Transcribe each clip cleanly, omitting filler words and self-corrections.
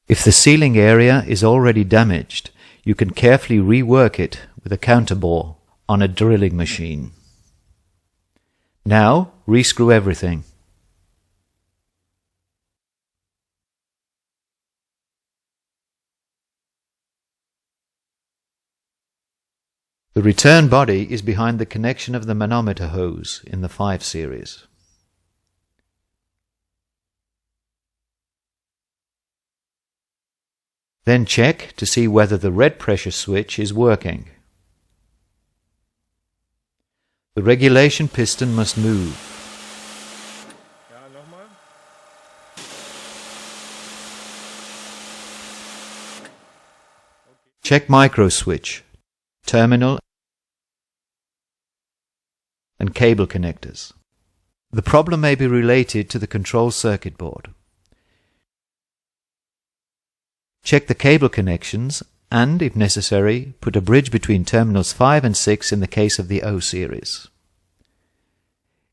If the sealing area is already damaged, you can carefully rework it with a counterbore on a drilling machine. Now, rescrew everything. The return body is behind the connection of the manometer hose in the 5 series. Then check to see whether the red pressure switch is working. The regulation piston must move. Check micro switch, terminal and cable connectors. The problem may be related to the control circuit board. Check the cable connections and, if necessary, put a bridge between terminals 5 and 6 in the case of the O series.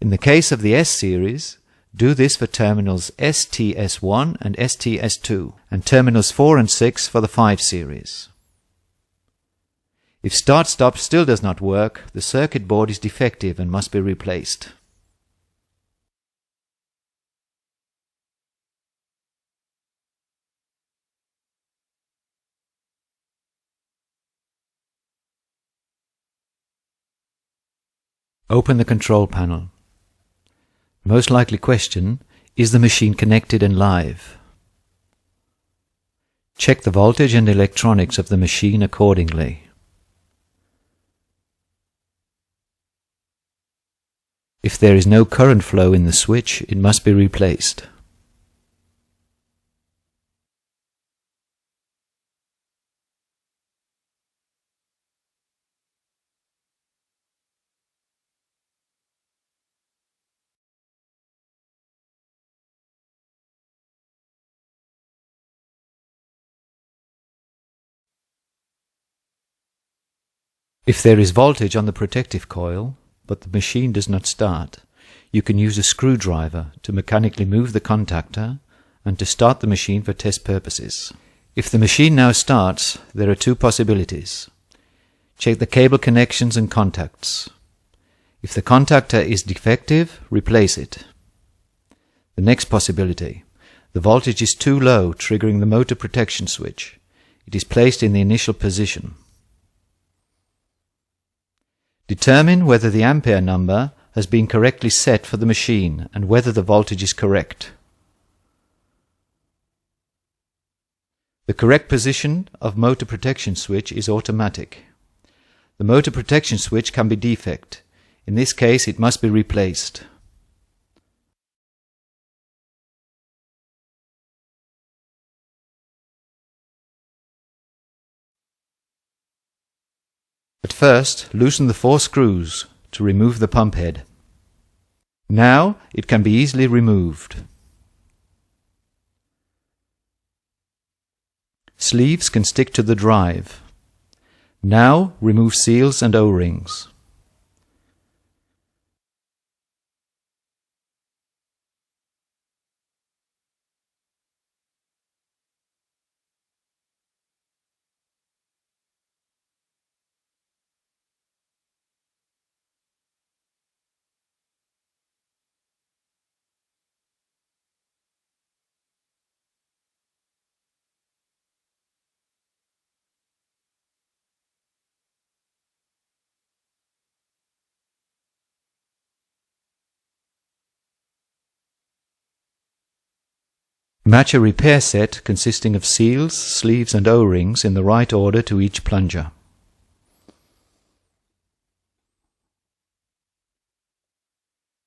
In the case of the S series, do this for terminals STS1 and STS2 and terminals 4 and 6 for the 5 series. If start-stop still does not work, the circuit board is defective and must be replaced. Open the control panel. Most likely question, is the machine connected and live? Check the voltage and electronics of the machine accordingly. If there is no current flow in the switch, it must be replaced. If there is voltage on the protective coil, but the machine does not start, you can use a screwdriver to mechanically move the contactor and to start the machine for test purposes. If the machine now starts, there are 2 possibilities. Check the cable connections and contacts. If the contactor is defective, replace it. The next possibility. The voltage is too low, triggering the motor protection switch. It is placed in the initial position. Determine whether the ampere number has been correctly set for the machine and whether the voltage is correct. The correct position of motor protection switch is automatic. The motor protection switch can be defect. In this case, it must be replaced. At first, loosen the 4 screws to remove the pump head. Now it can be easily removed. Sleeves can stick to the drive. Now remove seals and O-rings. Match a repair set consisting of seals, sleeves and O-rings in the right order to each plunger.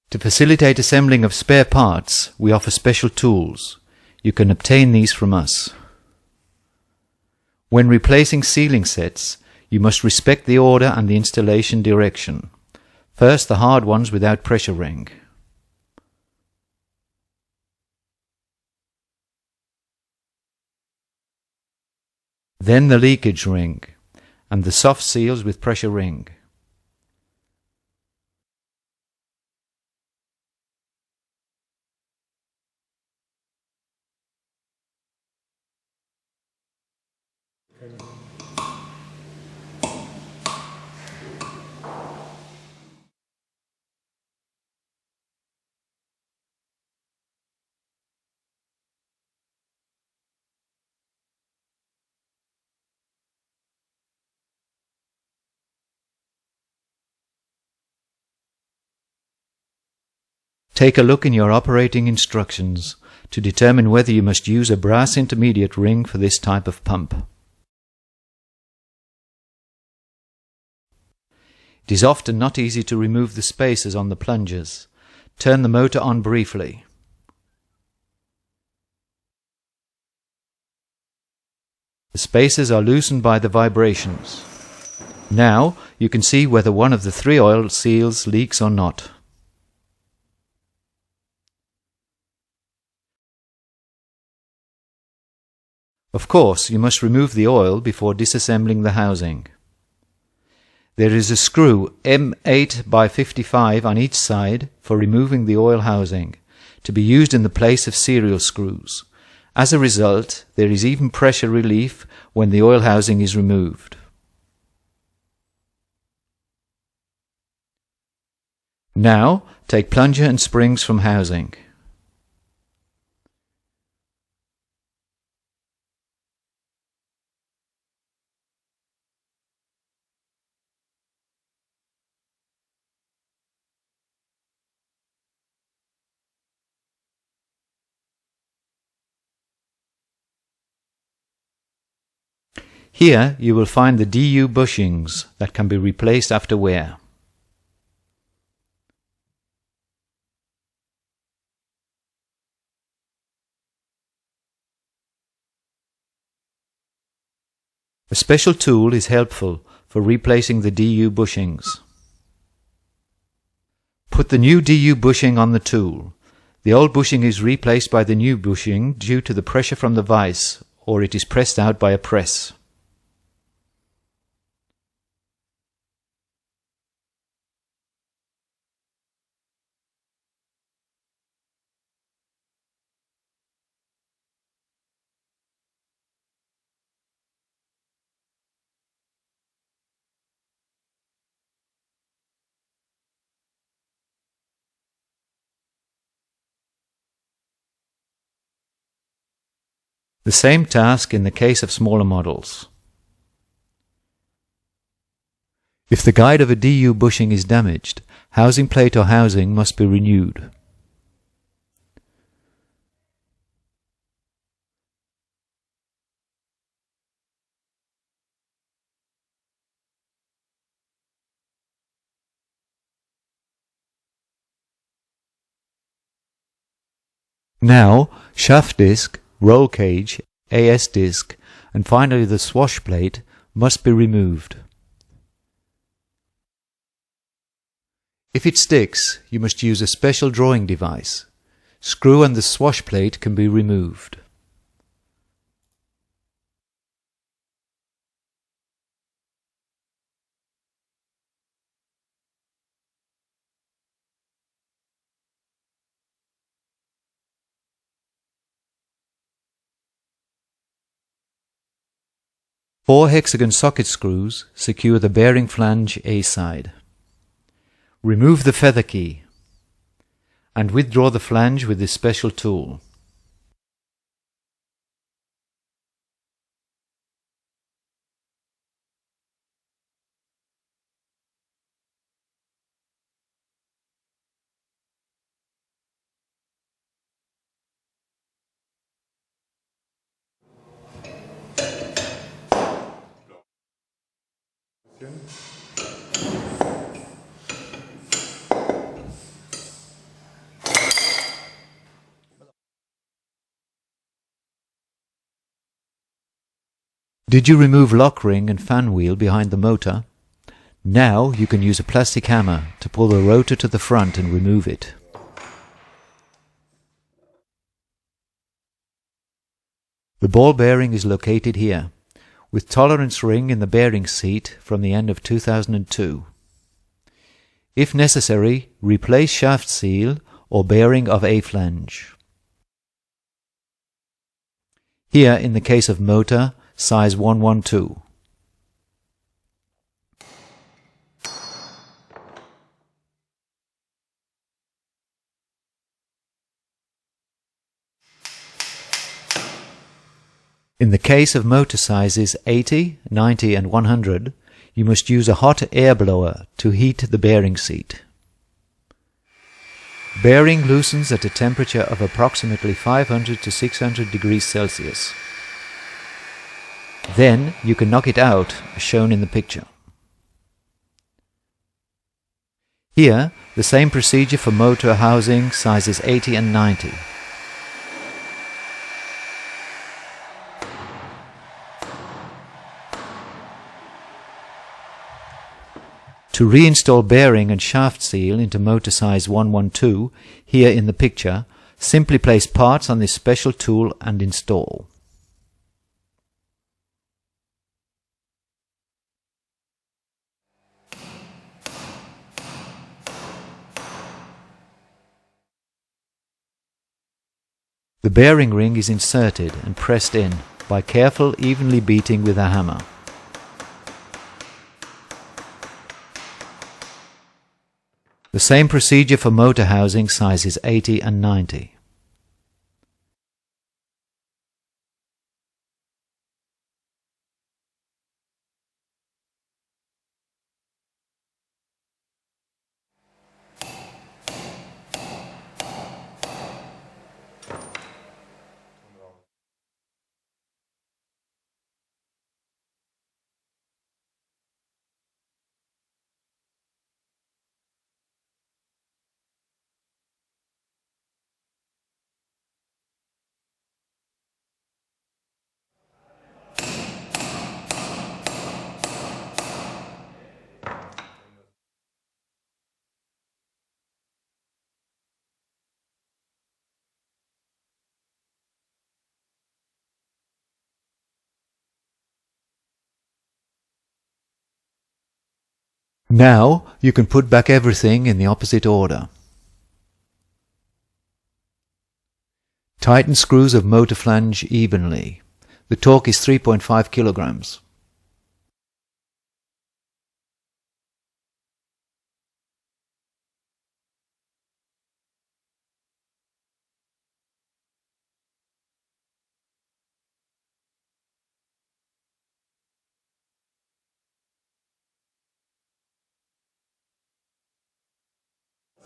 To facilitate assembling of spare parts, we offer special tools. You can obtain these from us. When replacing sealing sets, you must respect the order and the installation direction. First, the hard ones without pressure ring. Then the leakage ring, and the soft seals with pressure ring. Take a look in your operating instructions to determine whether you must use a brass intermediate ring for this type of pump. It is often not easy to remove the spacers on the plungers. Turn the motor on briefly. The spacers are loosened by the vibrations. Now you can see whether one of the 3 oil seals leaks or not. Of course, you must remove the oil before disassembling the housing. There is a screw M8 by 55 on each side for removing the oil housing, to be used in the place of serial screws. As a result, there is even pressure relief when the oil housing is removed. Now, take plunger and springs from housing. Here you will find the DU bushings that can be replaced after wear. A special tool is helpful for replacing the DU bushings. Put the new DU bushing on the tool. The old bushing is replaced by the new bushing due to the pressure from the vise, or it is pressed out by a press. The same task in the case of smaller models. If the guide of a DU bushing is damaged, housing plate or housing must be renewed. Now, shaft disc, roll cage, AS disc, and finally the swash plate must be removed. If it sticks, you must use a special drawing device. Screw and the swash plate can be removed. Four hexagon socket screws secure the bearing flange A side. Remove the feather key and withdraw the flange with this special tool. Did you remove lock ring and fan wheel behind the motor? Now you can use a plastic hammer to pull the rotor to the front and remove it. The ball bearing is located here, with tolerance ring in the bearing seat from the end of 2002. If necessary, replace shaft seal or bearing of A flange. Here, in the case of motor, size 112. In the case of motor sizes 80, 90 and 100, you must use a hot air blower to heat the bearing seat. Bearing loosens at a temperature of approximately 500 to 600 degrees Celsius. Then you can knock it out, as shown in the picture. Here, the same procedure for motor housing sizes 80 and 90. To reinstall bearing and shaft seal into motor size 112, here in the picture, simply place parts on this special tool and install. The bearing ring is inserted and pressed in by careful, evenly beating with a hammer. The same procedure for motor housing sizes 80 and 90. Now you can put back everything in the opposite order. Tighten screws of motor flange evenly. The torque is 3.5 kilograms.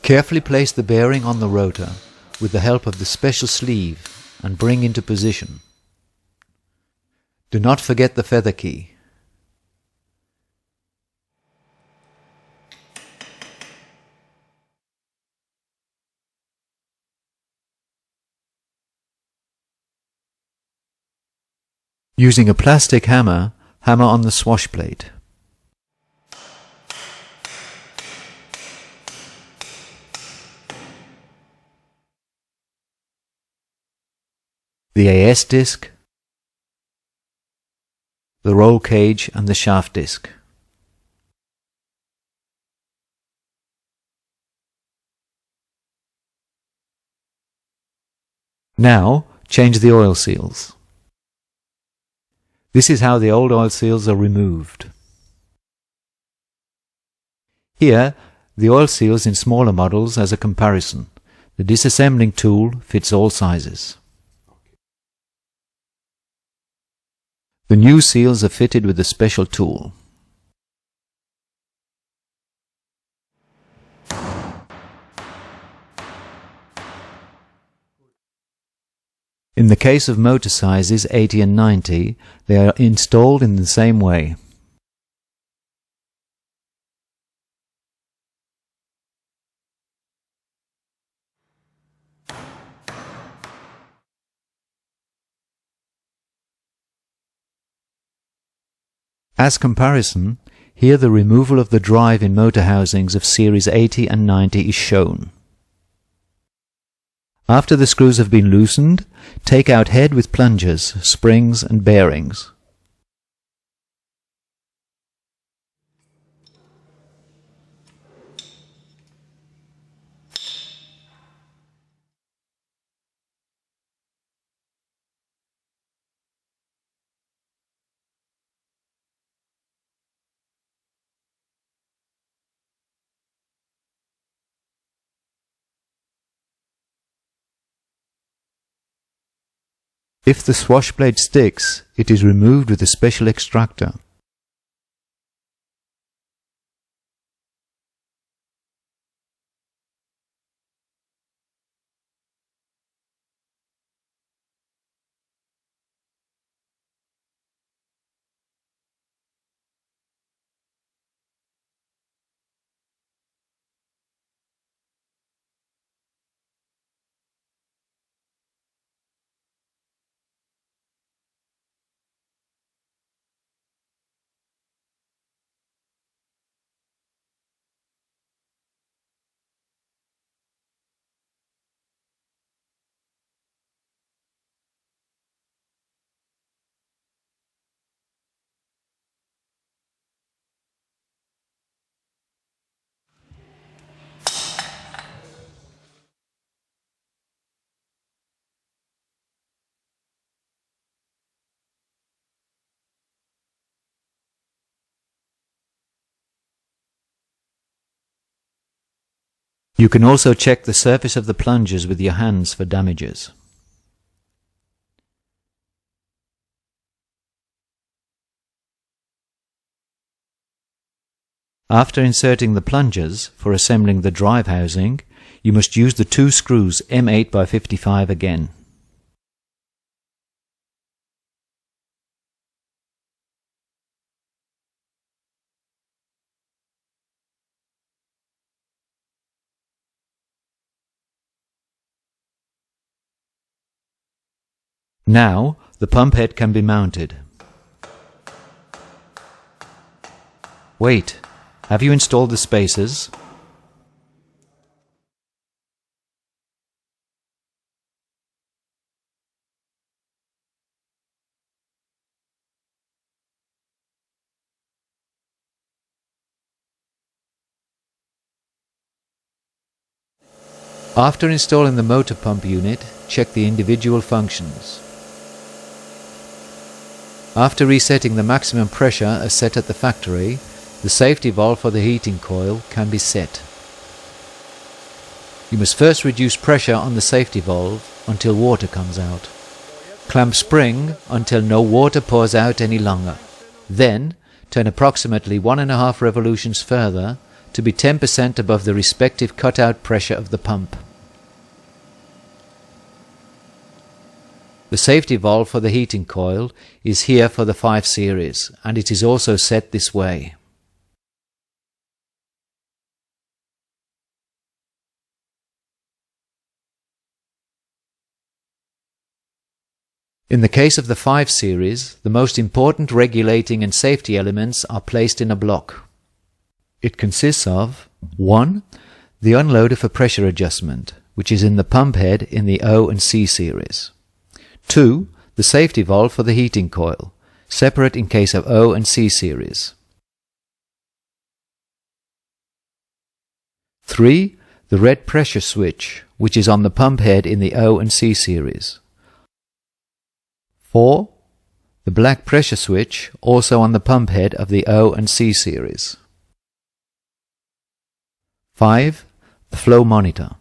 Carefully place the bearing on the rotor with the help of the special sleeve and bring into position. Do not forget the feather key. Using a plastic hammer, hammer on the swash plate. The AS disc, the roll cage and the shaft disc. Now change the oil seals. This is how the old oil seals are removed. Here, the oil seals in smaller models as a comparison. The disassembling tool fits all sizes. The new seals are fitted with a special tool. In the case of motor sizes 80 and 90, they are installed in the same way. As comparison, here the removal of the drive in motor housings of series 80 and 90 is shown. After the screws have been loosened, take out head with plungers, springs and bearings. If the swash blade sticks, it is removed with a special extractor. You can also check the surface of the plungers with your hands for damages. After inserting the plungers for assembling the drive housing, you must use the two screws M8x55 again. Now, the pump head can be mounted. Wait, have you installed the spacers? After installing the motor pump unit, check the individual functions. After resetting the maximum pressure as set at the factory, the safety valve for the heating coil can be set. You must first reduce pressure on the safety valve until water comes out. Clamp spring until no water pours out any longer. Then, turn approximately 1.5 revolutions further to be 10% above the respective cutout pressure of the pump. The safety valve for the heating coil is here for the 5 series, and it is also set this way. In the case of the 5 series, the most important regulating and safety elements are placed in a block. It consists of 1. The unloader for pressure adjustment, which is in the pump head in the O and C series. 2. The safety valve for the heating coil, separate in case of O and C series. 3. The red pressure switch, which is on the pump head in the O and C series. 4. The black pressure switch, also on the pump head of the O and C series. 5. The flow monitor.